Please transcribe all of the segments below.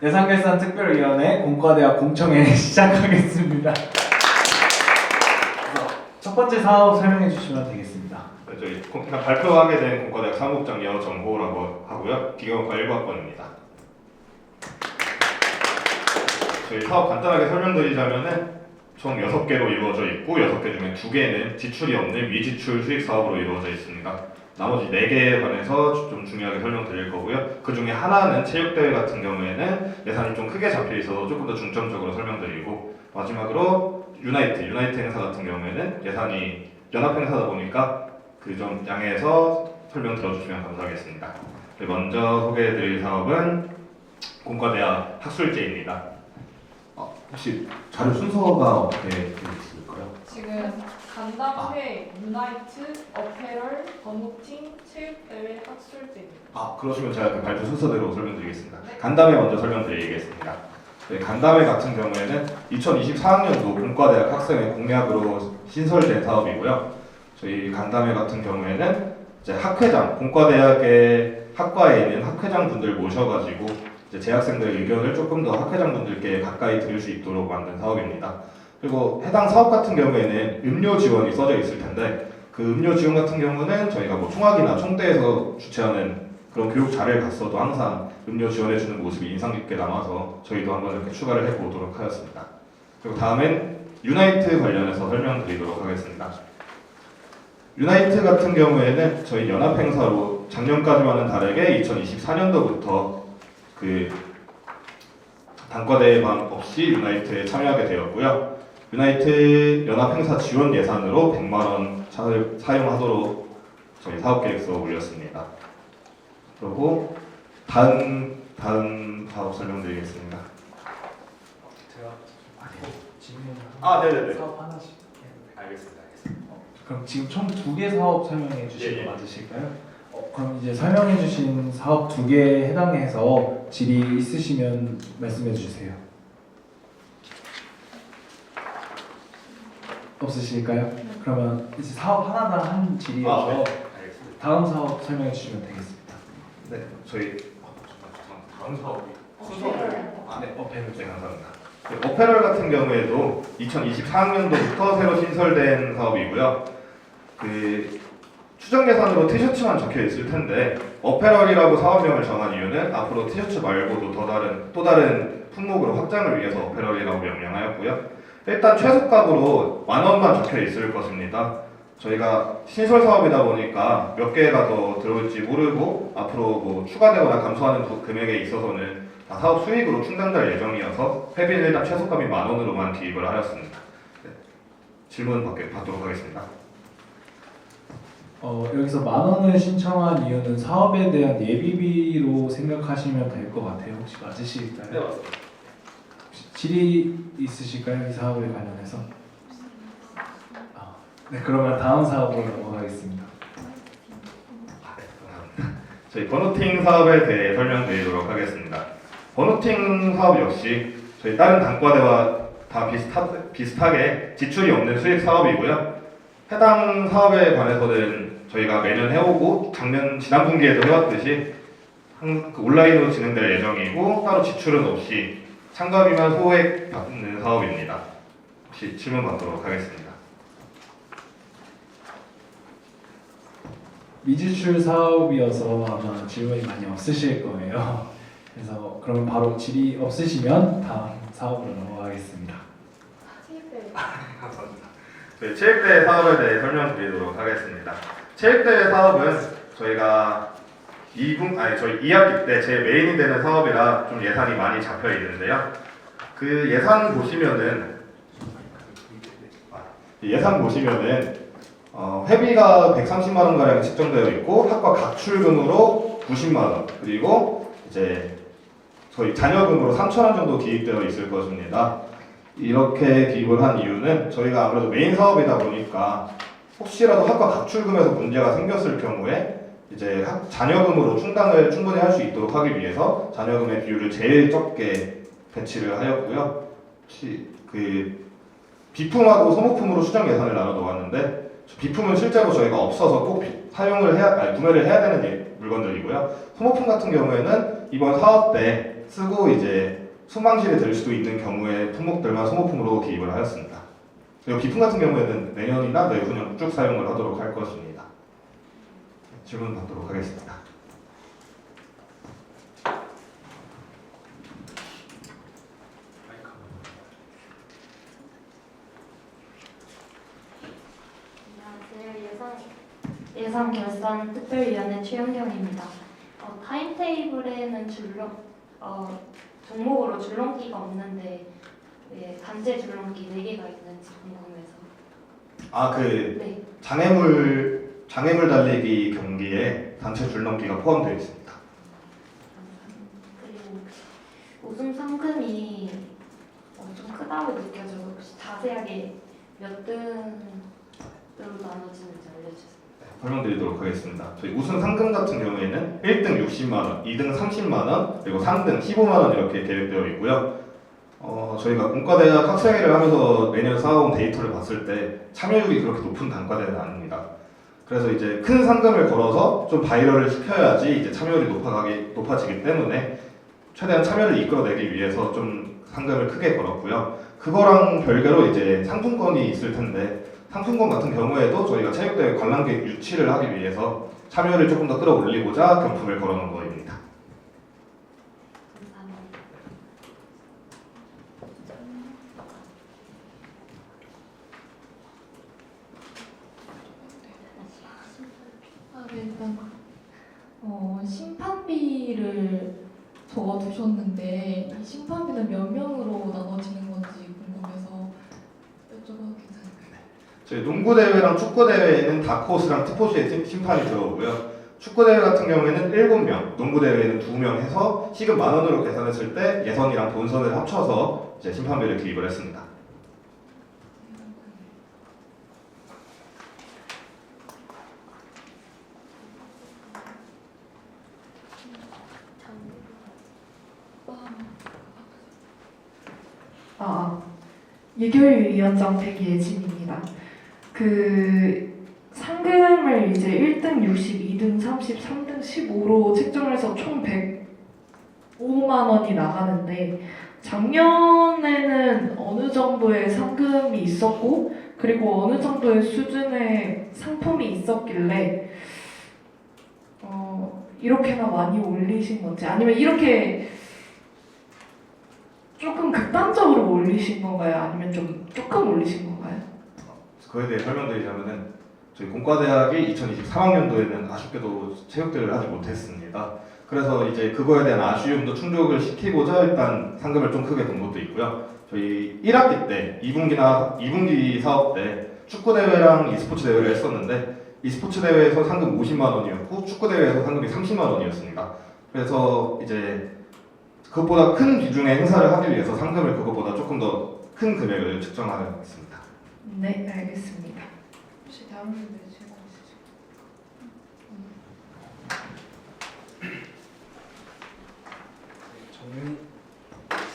예산결산 특별위원회 공과대학 공청회 시작하겠습니다. 첫 번째 사업 설명해 주시면 되겠습니다. 네, 저희 발표하게 된 공과대학 사무국장 여정호라고 하고요. 기계공학과 1학번입니다. 저희 사업 간단하게 설명드리자면은 총 6개로 이루어져 있고 6개 중에 2개는 지출이 없는 미지출 수익 사업으로 이루어져 있습니다. 나머지 4개에 관해서 좀 중요하게 설명드릴 거고요. 그 중에 하나는 체육대회 같은 경우에는 예산이 좀 크게 잡혀 있어서 조금 더 중점적으로 설명드리고, 마지막으로 유나이트 행사 같은 경우에는 예산이 연합 행사다 보니까 그 점 양해해서 설명 들어주시면 감사하겠습니다. 먼저 소개해드릴 사업은 공과대학 학술제입니다. 혹시 자료 순서가 어떻게 되어 있을까요? 지금 간담회, 유나이트, 어페럴, 버무팅, 체육대회, 학술제입니다. 그러시면 제가 그 발표 순서대로 설명드리겠습니다. 네. 간담회 먼저 설명드리겠습니다. 네, 간담회 같은 경우에는 2024학년도 공과대학 학생회 공약으로 신설된 사업이고요. 저희 간담회 같은 경우에는 이제 학회장, 공과대학의 학과에 있는 학회장 분들 모셔가지고 이제 재학생들의 의견을 조금 더 학회장 분들께 가까이 들을 수 있도록 만든 사업입니다. 그리고 해당 사업 같은 경우에는 음료 지원이 써져 있을 텐데, 그 음료 지원 같은 경우는 저희가 뭐 총학이나 총대에서 주최하는 그런 교육 자리를 갔어도 항상 음료 지원해주는 모습이 인상 깊게 남아서 저희도 한번 이렇게 추가를 해보도록 하였습니다. 그리고 다음엔 유나이트 관련해서 설명드리도록 하겠습니다. 유나이트 같은 경우에는 저희 연합 행사로 작년까지와는 다르게 2024년도부터 그 단과대회만 없이 유나이트에 참여하게 되었고요. 유나이트 연합 행사 지원 예산으로 100만 원 사용하도록 저희 사업 계획서 올렸습니다. 그리고 다음 사업 설명드리겠습니다. 제가 질문 네네네. 사업 하나씩. 알겠습니다. 그럼 지금 총 2개 사업 설명해 주신 예. 거 맞으실까요? 그럼 이제 설명해 주신 사업 2개에 해당해서 질의 있으시면 말씀해 주세요. 없으실까요? 그러면 이제 사업 하나당 한 질의여서 알겠습니다. 다음 사업 설명해 주시면 되겠습니다. 네, 저희 다음 사업이 어페럴. 네, 어페럴. 네, 감사합니다. 네, 어페럴 같은 경우에도 2024학년도부터 새로 신설된 사업이고요. 그 추정 예산으로 티셔츠만 적혀 있을 텐데, 어페럴이라고 사업명을 정한 이유는 앞으로 티셔츠 말고도 또 다른 품목으로 확장을 위해서 어페럴이라고 명명하였고요. 일단 최소값으로 10,000원만 적혀 있을 것입니다. 저희가 신설 사업이다 보니까 몇 개가 더 들어올지 모르고 앞으로 뭐 추가되거나 감소하는 금액에 있어서는 다 사업 수익으로 충당될 예정이어서 회비는 일단 최소값이 10,000원으로만 기입을 하였습니다. 네. 질문 받도록 하겠습니다. 여기서 10,000원을 신청한 이유는 사업에 대한 예비비로 생각하시면 될 것 같아요. 혹시 맞으실까요? 네, 맞습니다. 혹시 질의 있으실까요? 이 사업에 관련해서? 네, 그러면 다음 사업으로 넘어가겠습니다. 네, 감사합니다. 저희 버노팅 사업에 대해 설명드리도록 하겠습니다. 버노팅 사업 역시 저희 다른 단과대와 다 비슷하게 지출이 없는 수익 사업이고요. 해당 사업에 관해서는 저희가 매년 해오고 지난 분기에도 해왔듯이 온라인으로 진행될 예정이고 따로 지출은 없이 참가비만 소액 받는 사업입니다. 혹시 질문 받도록 하겠습니다. 미지출 사업이어서 아마 질문이 많이 없으실 거예요. 그래서 그러면 바로 질의 없으시면 다음 사업으로 넘어가겠습니다. 체육대회. 감사합니다. 저희 체육대회 사업에 대해 설명드리도록 하겠습니다. 체육대회 사업은 저희가 저희 2학기 때 제 메인이 되는 사업이라 좀 예산이 많이 잡혀 있는데요. 그 예산 보시면은 회비가 130만 원 가량 책정되어 있고 학과 각출금으로 90만 원, 그리고 이제 저희 자녀금으로 3,000원 정도 기입되어 있을 것입니다. 이렇게 기입을 한 이유는 저희가 아무래도 메인 사업이다 보니까 혹시라도 학과 각출금에서 문제가 생겼을 경우에 이제 자녀금으로 충당을 충분히 할 수 있도록 하기 위해서 자녀금의 비율을 제일 적게 배치를 하였고요. 혹시 그 비품하고 소모품으로 수정 예산을 나눠 놓았는데, 비품은 실제로 저희가 없어서 꼭 구매를 해야 되는 물건들이고요. 소모품 같은 경우에는 이번 사업 때 쓰고 이제 수망실에 들 수도 있는 경우에 품목들만 소모품으로 기입을 하였습니다. 그리고 비품 같은 경우에는 내년이나 내후년 쭉 사용을 하도록 할 것입니다. 질문 받도록 하겠습니다. 안녕하세요. 예산 특별위원회 최영경입니다. 타임테이블에는 종목으로 줄넘기가 없는데 왜 단체 줄넘기 4개가 있는지 궁금해서. 네. 장애물 달리기 경기에 단체 줄넘기가 포함되어 있습니다. 그리고 우승 상금이 좀 크다고 느껴져서 혹시 자세하게 몇 등으로 나눠지는지 알려주세요. 설명드리도록 하겠습니다. 저희 우승 상금 같은 경우에는 1등 60만 원, 2등 30만 원, 그리고 3등 15만 원 이렇게 계획되어 있고요. 저희가 공과대학 학생회를 하면서 매년 쌓아온 데이터를 봤을 때 참여율이 그렇게 높은 단과대는 아닙니다. 그래서 이제 큰 상금을 걸어서 좀 바이럴을 시켜야지 이제 참여율이 높아지기 때문에 최대한 참여를 이끌어내기 위해서 좀 상금을 크게 걸었고요. 그거랑 별개로 이제 상품권이 있을 텐데 상품권 같은 경우에도 저희가 체육대회 관람객 유치를 하기 위해서 참여를 조금 더 끌어올리고자 경품을 걸어놓은 거입니다. 일단 심판비를 적어두셨는데 이 심판비는 몇 명으로 나눠지는 건지 궁금해서 여쭤봐도 괜찮을까요? 저희 농구 대회랑 축구 대회에는 다크호스랑 티포시의 심판이 들어오고요. 축구 대회 같은 경우에는 7명, 농구 대회에는 2명 해서 시급 10,000원으로 계산했을 때 예선이랑 본선을 합쳐서 이제 심판비를 기입을 했습니다. 예결위원장 백예진입니다. 상금을 이제 1등 60, 2등 30, 3등 15로 책정해서 총 105만 원이 나가는데 작년에는 어느 정도의 상금이 있었고 그리고 어느 정도의 수준의 상품이 있었길래 이렇게나 많이 올리신 건지 아니면 이렇게 조금 극단적으로 올리신 건가요? 아니면 조금 올리신 건가요? 그에 대해 설명드리자면은 저희 공과대학이 2023학년도에는 아쉽게도 체육대회를 하지 못했습니다. 그래서 이제 그거에 대한 아쉬움도 충족을 시키고자 일단 상금을 좀 크게 돈 것도 있고요. 저희 1학기 때 2분기 사업 때 축구 대회랑 e스포츠 대회를 했었는데 e스포츠 대회에서 상금 50만 원이었고 축구 대회에서 상금이 30만 원이었습니다. 그래서 이제 그것보다 큰 비중의 행사를 하기 위해서 상금을 그것보다 조금 더 큰 금액을 측정하려 했습니다. 네, 알겠습니다. 혹시 다른 분들 질문 있으실까요?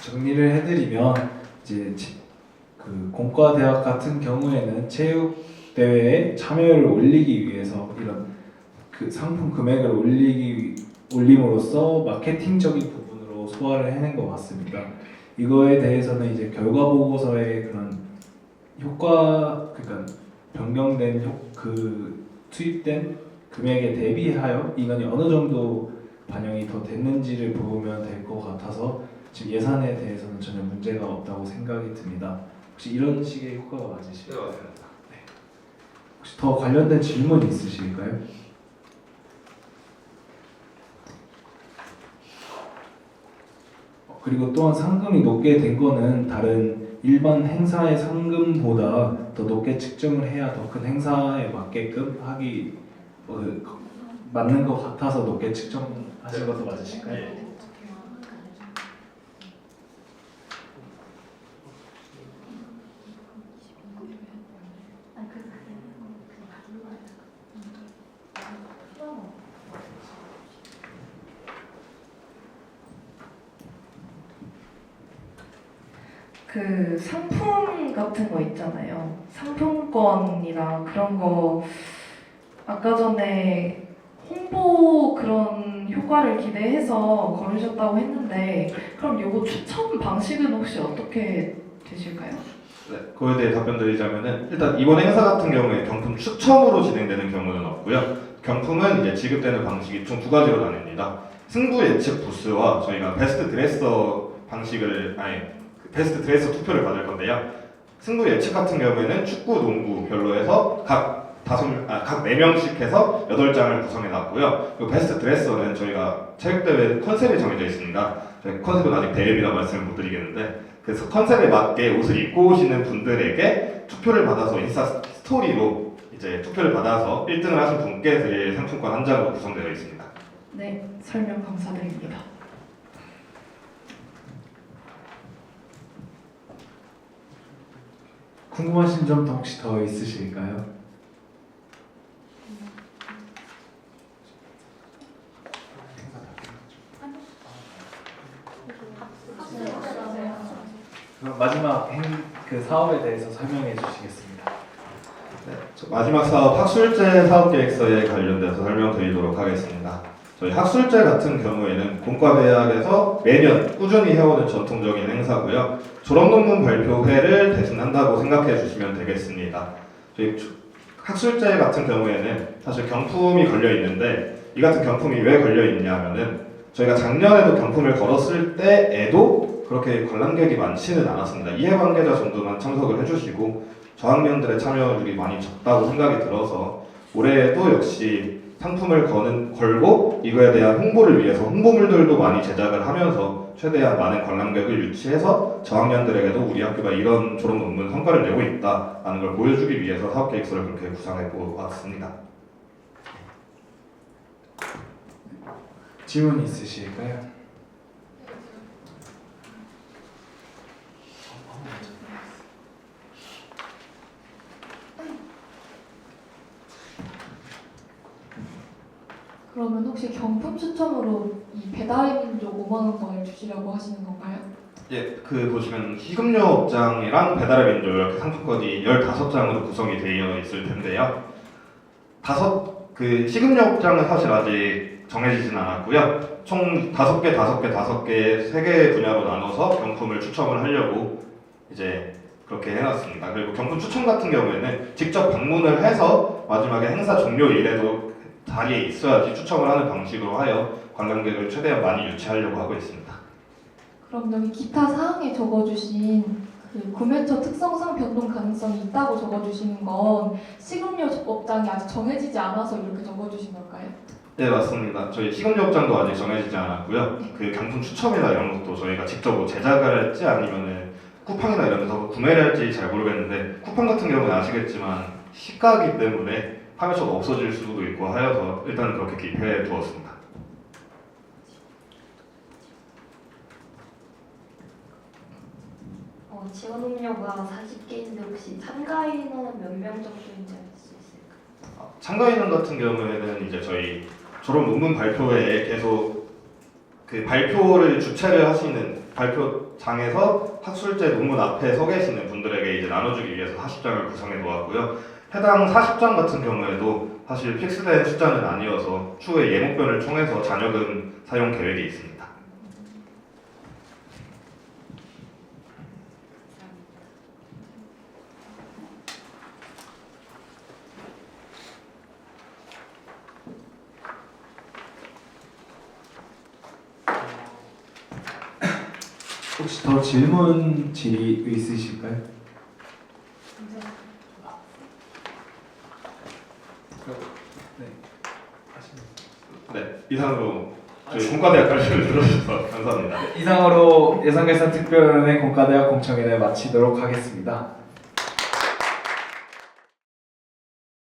정리를 해드리면 이제 그 공과대학 같은 경우에는 체육 대회에 참여율을 올리기 위해서 이런 그 상품 금액을 올림으로써 마케팅적인 부분으로 소화를 해낸 것 같습니다. 이거에 대해서는 이제 결과 보고서에 그런 효과, 그러니까 변경된 투입된 금액에 대비하여 이건이 어느 정도 반영이 더 됐는지를 보면 될 것 같아서 지금 예산에 대해서는 전혀 문제가 없다고 생각이 듭니다. 혹시 이런 식의 효과가 맞으실까요? 네, 맞습니다. 혹시 더 관련된 질문 있으실까요? 그리고 또한 상금이 높게 된 거는 다른 일반 행사의 상금보다 더 높게 측정을 해야 더 큰 행사에 맞게끔 하기 맞는 것 같아서 높게 측정하신 것도 맞으실까요? 예. 상품 같은 거 있잖아요. 상품권이나 그런 거 아까 전에 홍보 그런 효과를 기대해서 걸으셨다고 했는데 그럼 요거 추천 방식은 혹시 어떻게 되실까요? 네, 그거에 대해 답변 드리자면은 일단 이번 행사 같은 경우에 경품 추첨으로 진행되는 경우는 없고요. 경품은 이제 지급되는 방식이 총 두 가지로 나뉩니다. 승부 예측 부스와 저희가 베스트 드레서 베스트 드레서 투표를 받을 건데요. 승부 예측 같은 경우에는 축구, 농구 별로 해서 각 4명씩 해서 8장을 구성해 놨고요. 그리고 베스트 드레서는 저희가 체육대회 컨셉이 정해져 있습니다. 저희 컨셉은 아직 대회비라 말씀을 못 드리겠는데 그래서 컨셉에 맞게 옷을 입고 오시는 분들에게 투표를 받아서 인스타 스토리로 이제 투표를 받아서 1등을 하신 분께 드릴 상품권 한 장으로 구성되어 있습니다. 네, 설명 감사드립니다. 궁금하신 점도 혹시 더 있으실까요? 그럼 마지막 그 사업에 대해서 설명해 주시겠습니다. 네, 마지막 사업 학술제 사업계획서에 관련돼서 설명드리도록 하겠습니다. 저희 학술제 같은 경우에는 공과대학에서 매년 꾸준히 해오는 전통적인 행사고요. 졸업논문 발표회를 대신한다고 생각해 주시면 되겠습니다. 저희 학술제 같은 경우에는 사실 경품이 걸려 있는데 이 같은 경품이 왜 걸려 있냐면은 저희가 작년에도 경품을 걸었을 때에도 그렇게 관람객이 많지는 않았습니다. 이해관계자 정도만 참석을 해주시고 저학년들의 참여율이 많이 적다고 생각이 들어서 올해에도 역시 상품을 걸고 이거에 대한 홍보를 위해서 홍보물들도 많이 제작을 하면서 최대한 많은 관람객을 유치해서 저학년들에게도 우리 학교가 이런 졸업 논문 성과를 내고 있다라는 걸 보여주기 위해서 사업계획서를 그렇게 구상해 보았습니다. 질문 있으실까요? 그러면 혹시 경품 추첨으로 이 배달의 민족 5만 원권을 주시려고 하시는 건가요? 예, 그 보시면 식음료 업장이랑 배달의 민족 이렇게 상품권이 15장으로 구성이 되어 있을 텐데요. 식음료 업장은 사실 아직 정해지진 않았고요. 총 5개, 3개 분야로 나눠서 경품을 추첨을 하려고 이제 그렇게 해놨습니다. 그리고 경품 추첨 같은 경우에는 직접 방문을 해서 마지막에 행사 종료일에도 자리에 있어야지 추첨을 하는 방식으로 하여 관광객을 최대한 많이 유치하려고 하고 있습니다. 그럼 여기 기타 사항에 적어주신 그 구매처 특성상 변동 가능성이 있다고 적어주시는 건 식음료 업장이 아직 정해지지 않아서 이렇게 적어주신 걸까요? 네, 맞습니다. 저희 식음료 업장도 아직 정해지지 않았고요. 그 경품 추첨이나 이런 것도 저희가 직접 뭐 제작을 할지 아니면은 쿠팡이나 이런 데서 구매를 할지 잘 모르겠는데 쿠팡 같은 경우는 아시겠지만 시가이기 때문에 판매처가 없어질 수도 있고 하여서 일단 그렇게 기입해 두었습니다. 지원 음료가 40개인데 혹시 참가 인원 몇 명 정도인지 알 수 있을까요? 참가 인원 같은 경우에는 이제 저희 졸업 논문 발표회에 계속 그 발표를 주최를 하시는 발표장에서 학술제 논문 앞에 서 계시는 분들에게 이제 나눠주기 위해서 40장을 구성해 놓았고요. 해당 40장 같은 경우에도 사실 픽스된 숫자는 아니어서 추후에 예목변을 통해서 잔여금 사용 계획이 있습니다. 혹시 더 질문질이 있으실까요? 네, 이상으로 저희 공과대학 관련을 들어주셔서 감사합니다. 이상으로 예상결산 특별위원회 공과대학 공청회를 마치도록 하겠습니다.